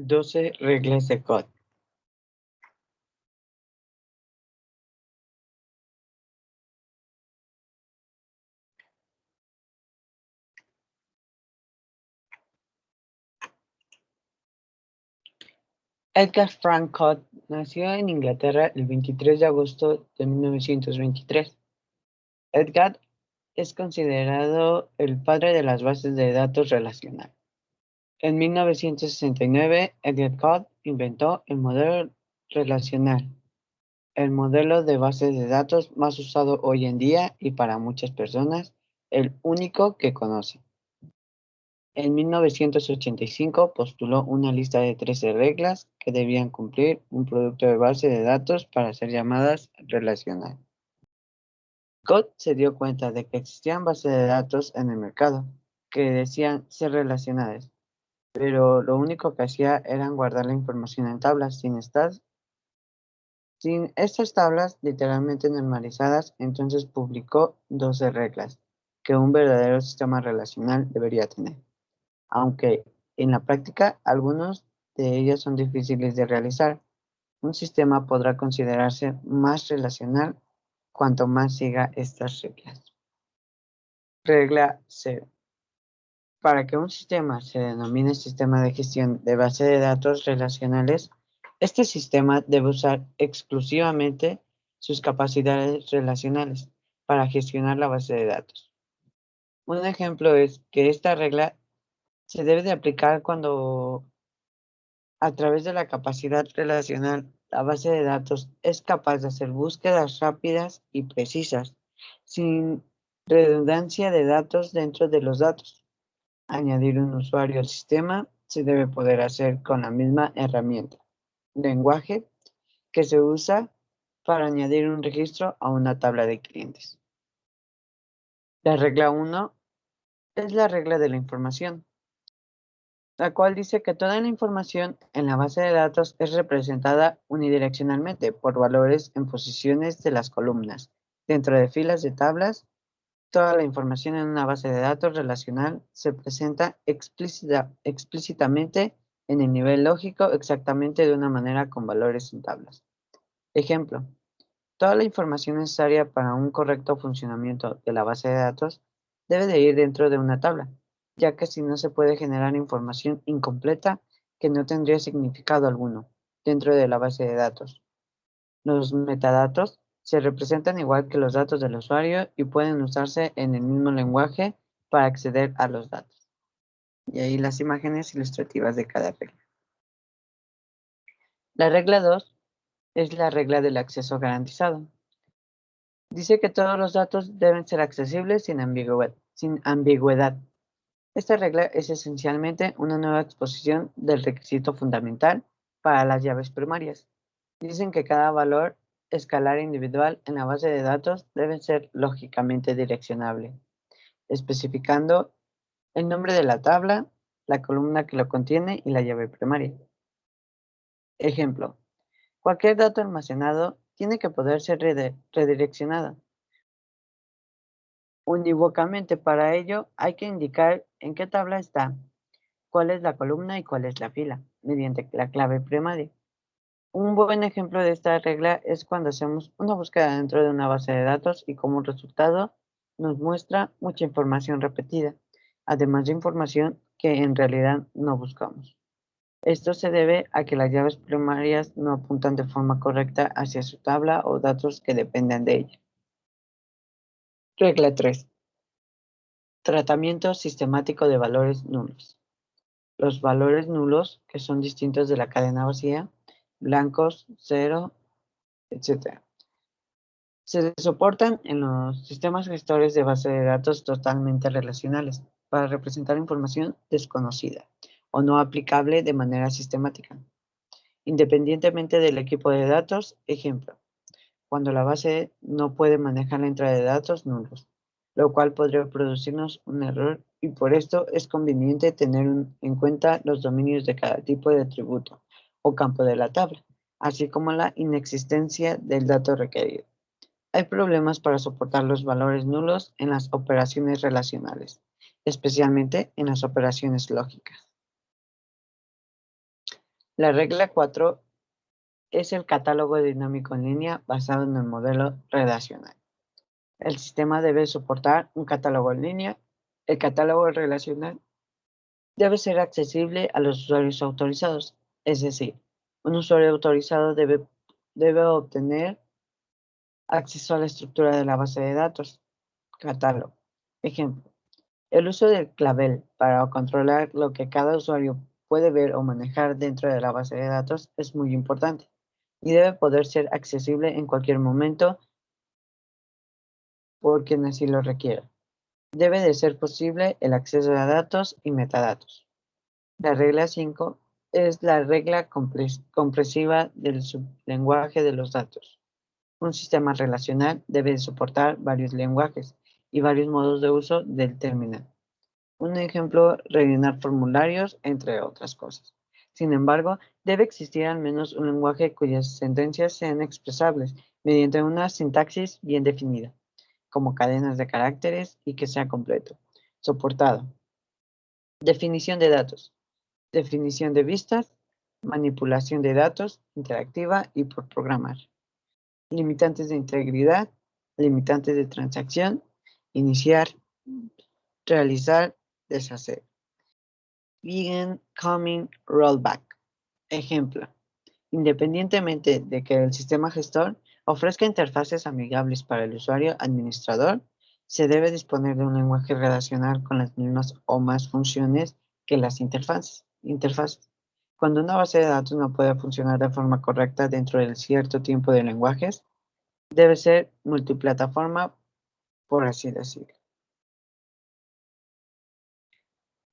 12 reglas de Code. Edgar Frank Code nació en Inglaterra el 23 de agosto de 1923. Edgar es considerado el padre de las bases de datos relacional. En 1969, Edgar Code inventó el modelo relacional, el modelo de bases de datos más usado hoy en día y para muchas personas, el único que conocen. En 1985 postuló una lista de 13 reglas que debían cumplir un producto de base de datos para ser llamadas relacional. Code se dio cuenta de que existían bases de datos en el mercado que decían ser relacionales, pero lo único que hacía era guardar la información en tablas sin estas tablas literalmente normalizadas. Entonces publicó 12 reglas que un verdadero sistema relacional debería tener. Aunque en la práctica algunos de ellas son difíciles de realizar, un sistema podrá considerarse más relacional cuanto más siga estas reglas. Regla 0. Para que un sistema se denomine sistema de gestión de base de datos relacionales, este sistema debe usar exclusivamente sus capacidades relacionales para gestionar la base de datos. Un ejemplo es que esta regla se debe de aplicar cuando a través de la capacidad relacional, la base de datos es capaz de hacer búsquedas rápidas y precisas, sin redundancia de datos dentro de los datos. Añadir un usuario al sistema se debe poder hacer con la misma herramienta, lenguaje, que se usa para añadir un registro a una tabla de clientes. La regla 1 es la regla de la información, la cual dice que toda la información en la base de datos es representada unidireccionalmente por valores en posiciones de las columnas. Dentro de filas de tablas, toda la información en una base de datos relacional se presenta explícitamente en el nivel lógico exactamente de una manera con valores en tablas. Ejemplo, toda la información necesaria para un correcto funcionamiento de la base de datos debe de ir dentro de una tabla, ya que si no se puede generar información incompleta que no tendría significado alguno dentro de la base de datos. Los metadatos se representan igual que los datos del usuario y pueden usarse en el mismo lenguaje para acceder a los datos. Y ahí las imágenes ilustrativas de cada regla. La regla 2 es la regla del acceso garantizado. Dice que todos los datos deben ser accesibles sin ambigüedad. Esta regla es esencialmente una nueva exposición del requisito fundamental para las llaves primarias. Dicen que cada valor escalar individual en la base de datos debe ser lógicamente direccionable, especificando el nombre de la tabla, la columna que lo contiene y la llave primaria. Ejemplo, cualquier dato almacenado tiene que poder ser redireccionado unívocamente. Para ello hay que indicar en qué tabla está, cuál es la columna y cuál es la fila, mediante la clave primaria. Un buen ejemplo de esta regla es cuando hacemos una búsqueda dentro de una base de datos y como resultado nos muestra mucha información repetida, además de información que en realidad no buscamos. Esto se debe a que las llaves primarias no apuntan de forma correcta hacia su tabla o datos que dependen de ella. Regla 3. Tratamiento sistemático de valores nulos. Los valores nulos, que son distintos de la cadena vacía, blancos, 0, etc., se soportan en los sistemas gestores de base de datos totalmente relacionales para representar información desconocida o no aplicable de manera sistemática, independientemente del equipo de datos. Ejemplo, cuando la base no puede manejar la entrada de datos nulos, lo cual podría producirnos un error, y por esto es conveniente tener en cuenta los dominios de cada tipo de atributo o campo de la tabla, así como la inexistencia del dato requerido. Hay problemas para soportar los valores nulos en las operaciones relacionales, especialmente en las operaciones lógicas. La regla 4 es el catálogo dinámico en línea basado en el modelo relacional. El sistema debe soportar un catálogo en línea. El catálogo relacional debe ser accesible a los usuarios autorizados, es decir, un usuario autorizado debe obtener acceso a la estructura de la base de datos. Catálogo. Ejemplo, el uso del clavel para controlar lo que cada usuario puede ver o manejar dentro de la base de datos es muy importante y debe poder ser accesible en cualquier momento por quien así lo requiera. Debe de ser posible el acceso a datos y metadatos. La regla 5 es la regla compresiva del sublenguaje de los datos. Un sistema relacional debe soportar varios lenguajes y varios modos de uso del terminal. Un ejemplo, rellenar formularios, entre otras cosas. Sin embargo, debe existir al menos un lenguaje cuyas sentencias sean expresables mediante una sintaxis bien definida, como cadenas de caracteres y que sea completo. Soportado. Definición de datos. Definición de vistas, manipulación de datos, interactiva y por programar. Limitantes de integridad, limitantes de transacción, iniciar, realizar, deshacer. Begin, coming, rollback. Ejemplo. Independientemente de que el sistema gestor ofrezca interfaces amigables para el usuario administrador, se debe disponer de un lenguaje relacional con las mismas o más funciones que las interfaces. Cuando una base de datos no puede funcionar de forma correcta dentro del cierto tiempo de lenguajes, debe ser multiplataforma, por así decirlo.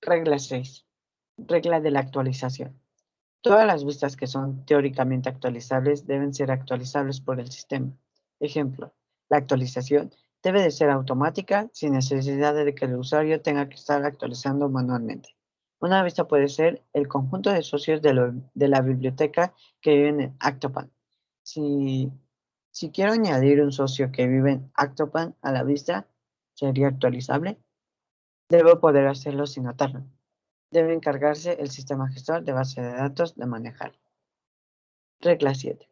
Regla 6. Regla de la actualización. Todas las vistas que son teóricamente actualizables deben ser actualizables por el sistema. Ejemplo, la actualización debe de ser automática sin necesidad de que el usuario tenga que estar actualizando manualmente. Una vista puede ser el conjunto de socios de la biblioteca que viven en Actopan. Si quiero añadir un socio que vive en Actopan a la vista, ¿sería actualizable? Debo poder hacerlo sin notarlo. Debe encargarse el sistema gestor de base de datos de manejar. Regla 7.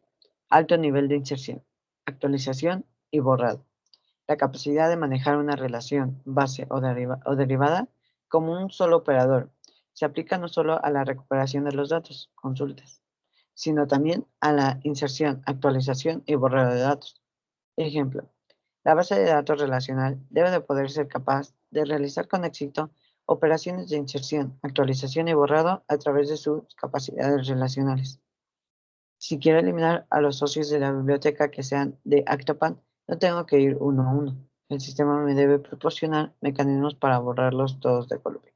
Alto nivel de inserción, actualización y borrado. La capacidad de manejar una relación, base o derivada como un solo operador se aplica no solo a la recuperación de los datos, consultas, sino también a la inserción, actualización y borrado de datos. Ejemplo, la base de datos relacional debe de poder ser capaz de realizar con éxito operaciones de inserción, actualización y borrado a través de sus capacidades relacionales. Si quiero eliminar a los socios de la biblioteca que sean de Actopan, no tengo que ir uno a uno. El sistema me debe proporcionar mecanismos para borrarlos todos de golpe.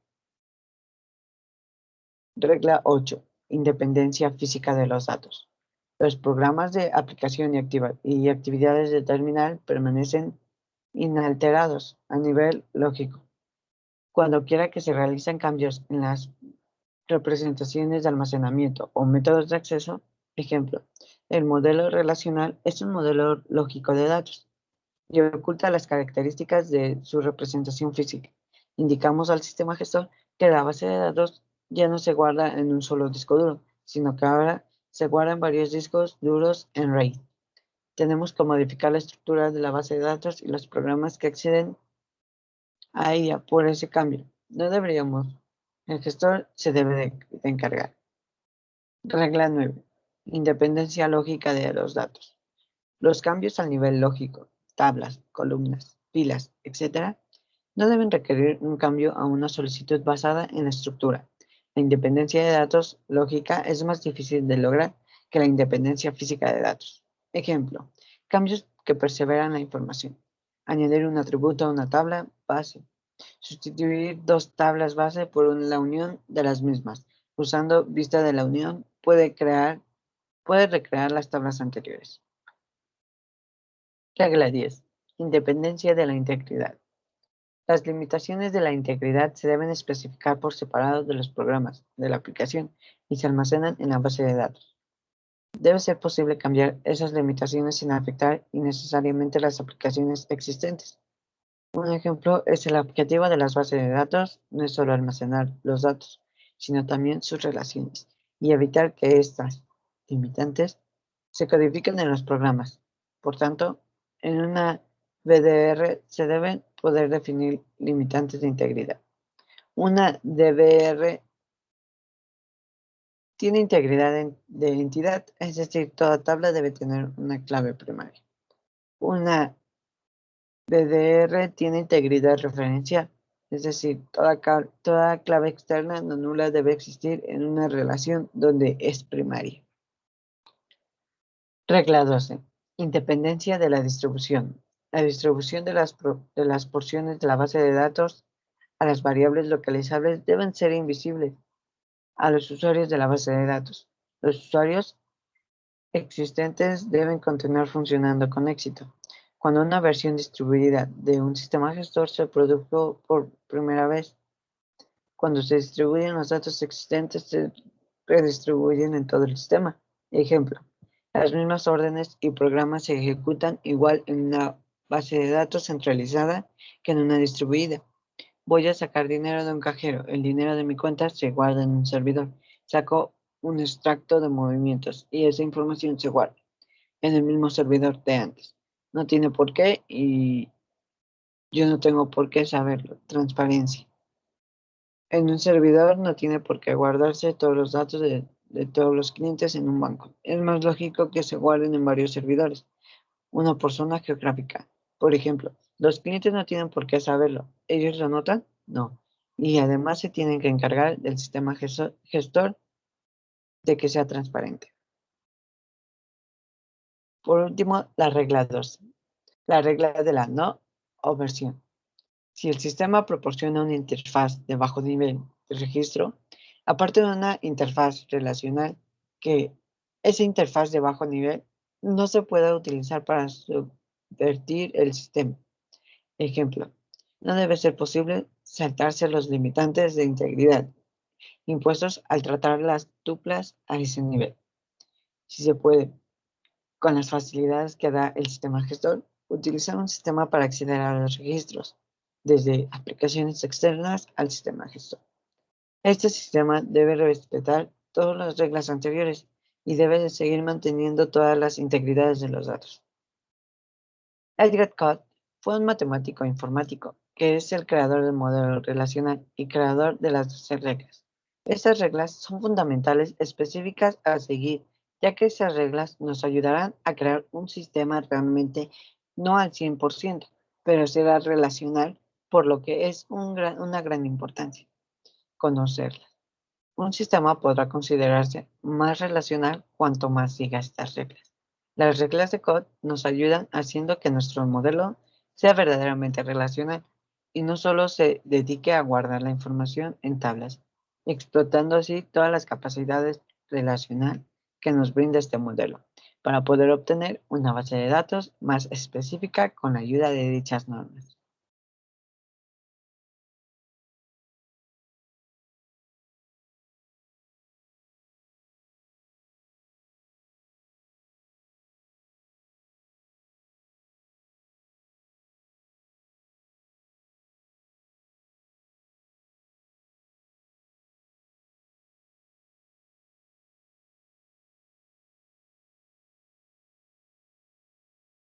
Regla 8. Independencia física de los datos. Los programas de aplicación y actividades de terminal permanecen inalterados a nivel lógico. Cuando quiera que se realicen cambios en las representaciones de almacenamiento o métodos de acceso, ejemplo, el modelo relacional es un modelo lógico de datos y oculta las características de su representación física. Indicamos al sistema gestor que la base de datos ya no se guarda en un solo disco duro, sino que ahora se guarda en varios discos duros en RAID. Tenemos que modificar la estructura de la base de datos y los programas que acceden a ella por ese cambio. No deberíamos. El gestor se debe de encargar. Regla 9. Independencia lógica de los datos. Los cambios al nivel lógico, tablas, columnas, filas, etc., no deben requerir un cambio a una solicitud basada en la estructura. La independencia de datos lógica es más difícil de lograr que la independencia física de datos. Ejemplo, cambios que perseveran la información. Añadir un atributo a una tabla base. Sustituir dos tablas base por la unión de las mismas. Usando vista de la unión puede recrear las tablas anteriores. Regla 10. Independencia de la integridad. Las limitaciones de la integridad se deben especificar por separado de los programas de la aplicación y se almacenan en la base de datos. Debe ser posible cambiar esas limitaciones sin afectar innecesariamente las aplicaciones existentes. Un ejemplo es el objetivo de las bases de datos, no es solo almacenar los datos, sino también sus relaciones. y evitar que estas limitantes se codifiquen en los programas. Por tanto, en una VDR se deben poder definir limitantes de integridad. Una DVR tiene integridad de entidad, es decir, toda tabla debe tener una clave primaria. Una DDR tiene integridad referencial, es decir, toda clave externa no nula debe existir en una relación donde es primaria. Regla 12. Independencia de la distribución. La distribución de las porciones de la base de datos a las variables localizables deben ser invisibles a los usuarios de la base de datos. Los usuarios existentes deben continuar funcionando con éxito. Cuando una versión distribuida de un sistema gestor se produjo por primera vez, cuando se distribuyen los datos existentes, se redistribuyen en todo el sistema. Ejemplo, las mismas órdenes y programas se ejecutan igual en una base de datos centralizada que en una distribuida. Voy a sacar dinero de un cajero. El dinero de mi cuenta se guarda en un servidor. Saco un extracto de movimientos y esa información se guarda en el mismo servidor de antes. No tiene por qué y yo no tengo por qué saberlo. Transparencia. En un servidor no tiene por qué guardarse todos los datos de todos los clientes en un banco. Es más lógico que se guarden en varios servidores, uno por zona geográfica. Por ejemplo, los clientes no tienen por qué saberlo. ¿Ellos lo notan? No. Y además se tienen que encargar del sistema gestor de que sea transparente. Por último, la regla 2. La regla de la no oversión. Si el sistema proporciona una interfaz de bajo nivel de registro, aparte de una interfaz relacional, que esa interfaz de bajo nivel no se puede utilizar para subvertir el sistema. Ejemplo, no debe ser posible saltarse los limitantes de integridad impuestos al tratar las tuplas a ese nivel. Si se puede, con las facilidades que da el sistema gestor, utilizar un sistema para acceder a los registros, desde aplicaciones externas al sistema gestor. Este sistema debe respetar todas las reglas anteriores y debe seguir manteniendo todas las integridades de los datos. Edgar Codd fue un matemático informático que es el creador del modelo relacional y creador de las 12 reglas. Estas reglas son fundamentales específicas a seguir, ya que esas reglas nos ayudarán a crear un sistema realmente no al 100%, pero será relacional, por lo que es una gran importancia conocerlas. Un sistema podrá considerarse más relacional cuanto más siga estas reglas. Las reglas de Codd nos ayudan haciendo que nuestro modelo sea verdaderamente relacional y no solo se dedique a guardar la información en tablas, explotando así todas las capacidades relacional que nos brinda este modelo, para poder obtener una base de datos más específica con la ayuda de dichas normas.